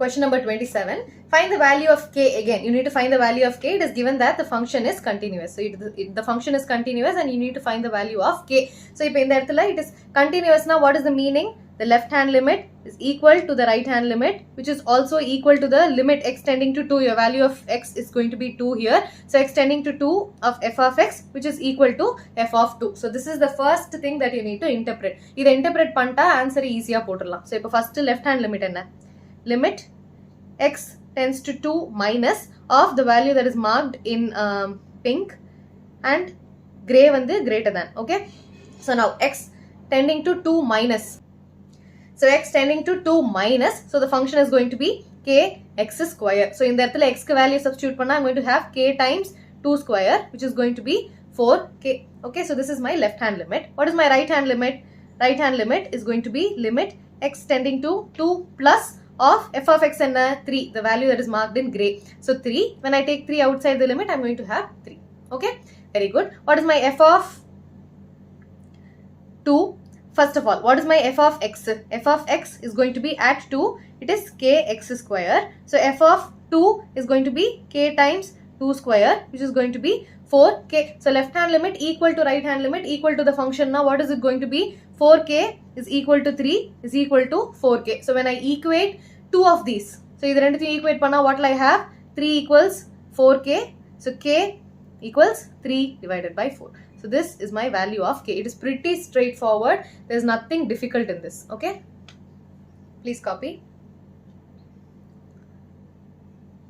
Question number 27. Find the value of k again. You need to find the value of k. It is given that the function is continuous. So the function is continuous and you need to find the value of k. So if in the it is continuous, now what is the meaning? The left hand limit is equal to the right hand limit, which is also equal to the limit x tending to 2. Your value of x is going to be 2 here. So x tending to 2 of f of x, which is equal to f of 2. So this is the first thing that you need to interpret. This interpret panta answer easy ah pottalam. So ipo first left hand limit enna? Limit x tends to 2 minus of the value that is marked in pink and gray vandu greater than. Okay. So now x tending to 2 minus. So x tending to 2 minus. So the function is going to be k x square. So in the x value substitute panna, I'm going to have k times 2 square, which is going to be 4k. Okay. So this is my left hand limit. What is my right hand limit? Right hand limit is going to be limit x tending to 2 plus of f of x and 3, the value that is marked in gray. So 3, when I take 3 outside the limit, I'm going to have 3. Okay, very good. What is my f of 2? First of all, what is my f of x? F of x is going to be at 2, it is kx square. So f of 2 is going to be k times 2 square, which is going to be 4k. So left hand limit equal to right hand limit equal to the function. Now what is it going to be? 4k is equal to 3 is equal to 4k. So when I equate 2 of these, so either anything equate panna, what will I have? 3 equals 4k. So k equals 3 divided by 4. So this is my value of k. It is pretty straightforward. There is nothing difficult in this. Okay. Please copy.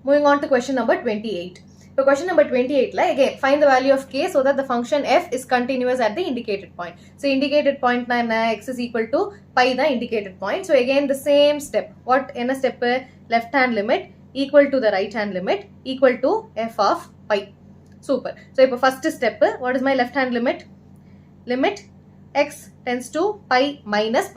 Moving on to question number 28. So question number 28, again, find the value of k so that the function f is continuous at the indicated point. So indicated point na x is equal to pi the indicated point. So again the same step. What in a step? Left hand limit equal to the right hand limit equal to f of pi. Super. So first step, what is my left hand limit? Limit x tends to pi minus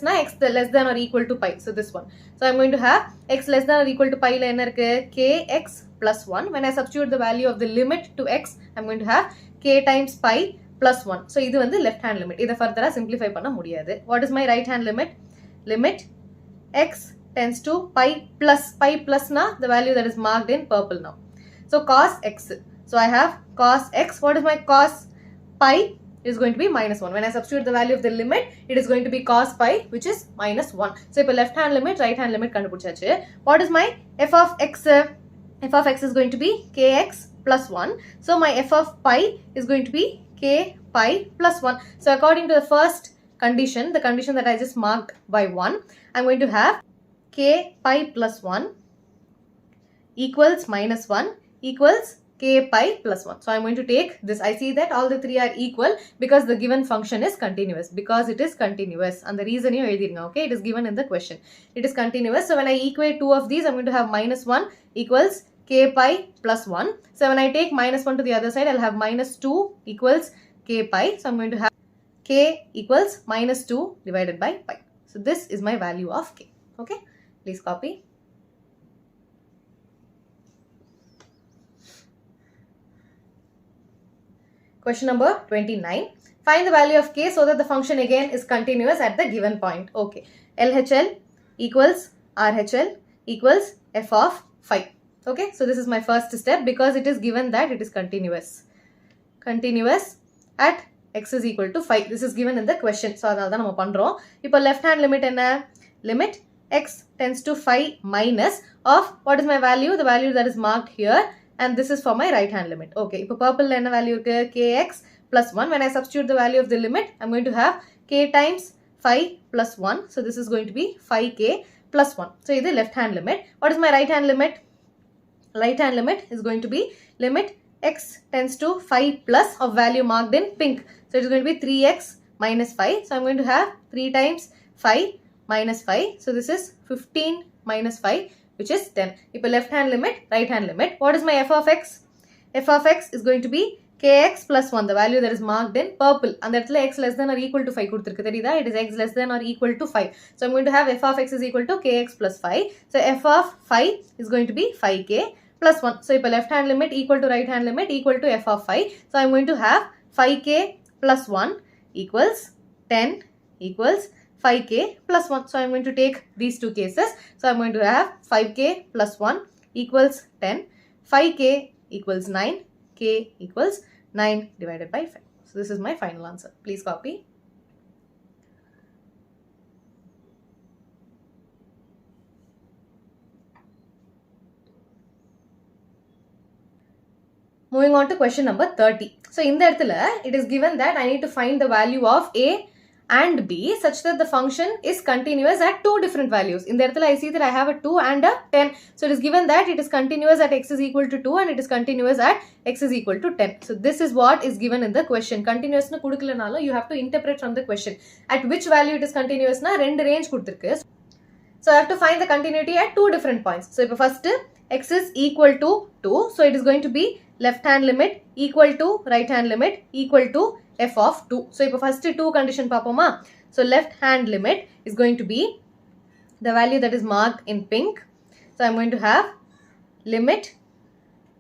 na x less than or equal to pi. So this one. So I'm going to have x less than or equal to pi la enna irukku? Kx plus 1. When I substitute the value of the limit to x, I'm going to have k times pi plus 1. So this is the left hand limit. This further simplify panna mudiyadhu. What is my right hand limit? Limit x tends to pi plus na the value that is marked in purple now. So cos x. So I have cos x. What is my cos pi? Is going to be minus 1. When I substitute the value of the limit, it is going to be cos pi, which is minus 1. So if a left hand limit, right hand limit kandupidichachu. What is my f of x? F of x is going to be kx plus 1. So my f of pi is going to be k pi plus 1. So according to the first condition, the condition that I just marked by 1, I'm going to have k pi plus 1 equals minus 1 equals k pi plus 1. So I'm going to take this. I see that all the three are equal because the given function is continuous. Because it is continuous. And the reason you edhirunga, okay, it is given in the question. It is continuous. So when I equate two of these, I'm going to have minus 1 equals k pi plus 1. So when I take minus 1 to the other side, I'll have minus 2 equals k pi. So I'm going to have k equals minus 2 divided by pi. So this is my value of k. Okay. Please copy. Question number 29. Find the value of k so that the function again is continuous at the given point. Okay. LHL equals RHL equals f of 5. Okay. So this is my first step because it is given that it is continuous. Continuous at x is equal to 5. This is given in the question. So adala nama pandrom. Ipo left hand limit enna? Limit x tends to 5 minus of what is my value? The value that is marked here. And this is for my right hand limit. Okay, இப்போ purple என்ன value இருக்கு? Kx plus 1. When I substitute the value of the limit, I'm going to have k times 5 plus 1. So this is going to be 5k plus 1. So this is left hand limit. What is my right hand limit? Right hand limit is going to be limit x tends to 5 plus of value marked in pink. So it is going to be 3x minus 5. So I'm going to have 3 times 5 minus 5. So this is 15 minus 5. Which is 10. If left hand limit, right hand limit. What is my f of x? F of x is going to be kx plus 1, the value that is marked in purple. And that's x less than or equal to 5. It is x less than or equal to 5. So I'm going to have f of x is equal to kx plus 5. So f of 5 is going to be 5k plus 1. So if left hand limit equal to right hand limit equal to f of 5. So I'm going to have 5k plus 1 equals 10 equals 5k plus 1. So I'm going to take these two cases. So I'm going to have 5k plus 1 equals 10, 5k equals 9, k equals 9 divided by 5. So this is my final answer. Please copy. Moving on to question number 30. So in the இடத்துல it is given that I need to find the value of a and b such that the function is continuous at two different values. In the இடத்துல I see that I have a 2 and a 10. So it is given that it is continuous at x is equal to 2 and it is continuous at x is equal to 10. So this is what is given in the question. Continuous na kudukalanalo you have to interpret from the question. At which value it is continuous na rendu range kuduthirukku. So I have to find the continuity at two different points. So if first x is equal to 2, so it is going to be left hand limit equal to right hand limit equal to f of 2. So if first 2 condition papoma, so left hand limit is going to be the value that is marked in pink. So I'm going to have limit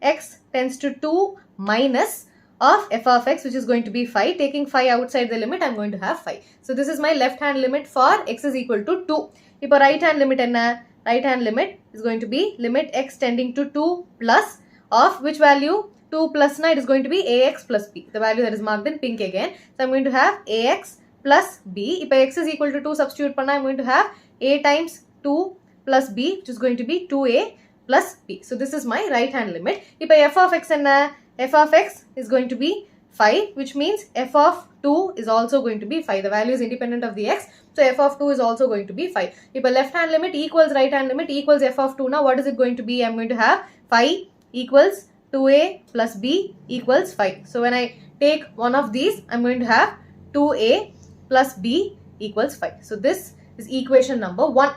x tends to 2 minus of f of x, which is going to be 5. Taking 5 outside the limit, I'm going to have 5. So this is my left hand limit for x is equal to 2. Now right hand limit enna? Right hand limit is going to be limit x tending to 2 plus of which value? 2 plus na, it is going to be ax plus b, the value that is marked in pink again. So I'm going to have ax plus b. If x is equal to 2 substitute panna, I'm going to have a times 2 plus b, which is going to be 2a plus b. So this is my right hand limit. If f of x enna? F of x is going to be 5, which means f of 2 is also going to be 5. The value is independent of the x. So f of 2 is also going to be 5. If a left hand limit equals right hand limit equals f of 2, now what is it going to be? I'm going to have 5 equals 2a plus b equals 5. So when I take one of these, I'm going to have 2a plus b equals 5. So this is equation number 1.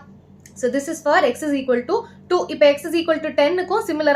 So this is for x is equal to 2. If x is equal to 10, similar.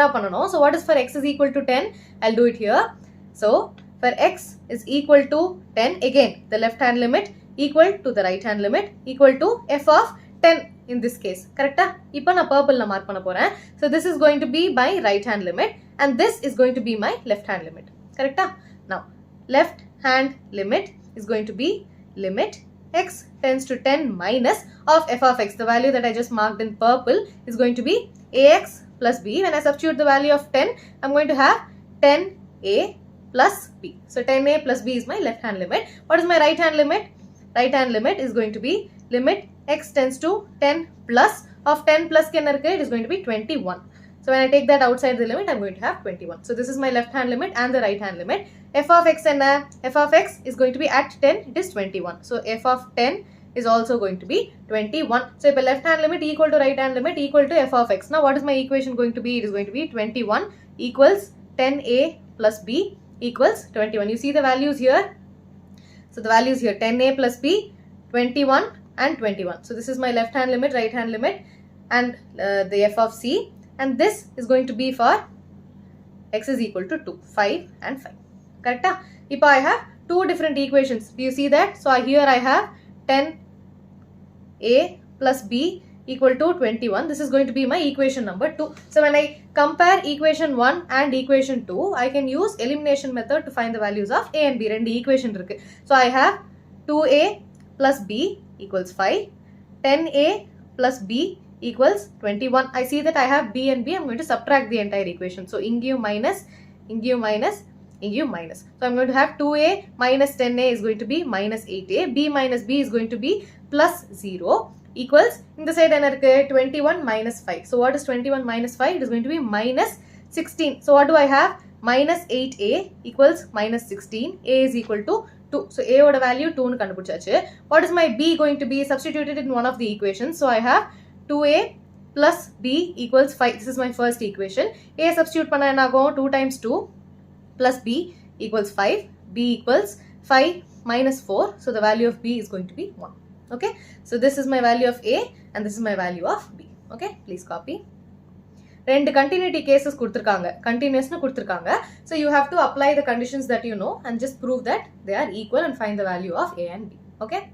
So what is for x is equal to 10? I'll do it here. So for x is equal to 10, again the left hand limit equal to the right hand limit equal to f of 10 in this case. Correct? Now na purple na mark panna poren. So this is going to be my right hand limit and this is going to be my left hand limit. Correct? Now left hand limit is going to be limit x tends to 10 minus of f of x. The value that I just marked in purple is going to be ax plus b. When I substitute the value of 10, I'm going to have 10a plus b. So 10a plus b is my left hand limit. What is my right hand limit? Right hand limit is going to be limit x tends to 10 plus of 10 plus it is going to be 21. So when I take that outside the limit, I'm going to have 21. So this is my left hand limit and the right hand limit. F of x and f of x is going to be at 10, it is 21. So f of 10 is also going to be 21. So if a left hand limit equal to right hand limit equal to f of x. Now what is my equation going to be? It is going to be 21 equals 10a plus b equals 21. You see the values here? So the values here 10a plus b, 21 and 21. So this is my left hand limit, right hand limit and the f of c, and this is going to be for x is equal to 2, 5 and 5. Correct? Now I have two different equations. Do you see that? So here I have 10a plus b equal to 21. This is going to be my equation number 2. So when I compare equation 1 and equation 2, I can use elimination method to find the values of a and b. Rendu equation irukku. So I have 2a plus b equals 5, 10a plus b equals 21. I see that I have b and b. I'm going to subtract the entire equation. So ingu minus, ingu minus, ingu minus. So I'm going to have 2a minus 10a is going to be minus 8a. b minus b is going to be plus 0 equals, in the side 21 minus 5. So what is 21 minus 5? It is going to be minus 16. So what do I have? Minus 8a equals minus 16. A is equal to 2. So a oda value 2 nu kandupidichachu. What is my b going to be? Substituted in one of the equations. So I have 2a plus b equals 5. This is my first equation. A substitute panna enna agum? 2 times 2 plus b equals 5. b equals 5 minus 4. So the value of b is going to be 1. Okay. So this is my value of a and this is my value of b. Okay. Please copy. Rendu continuity cases kuduthirukanga, continuous nu kuduthirukanga. So you have to apply the conditions that you know and just prove that they are equal and find the value of a and b. Okay.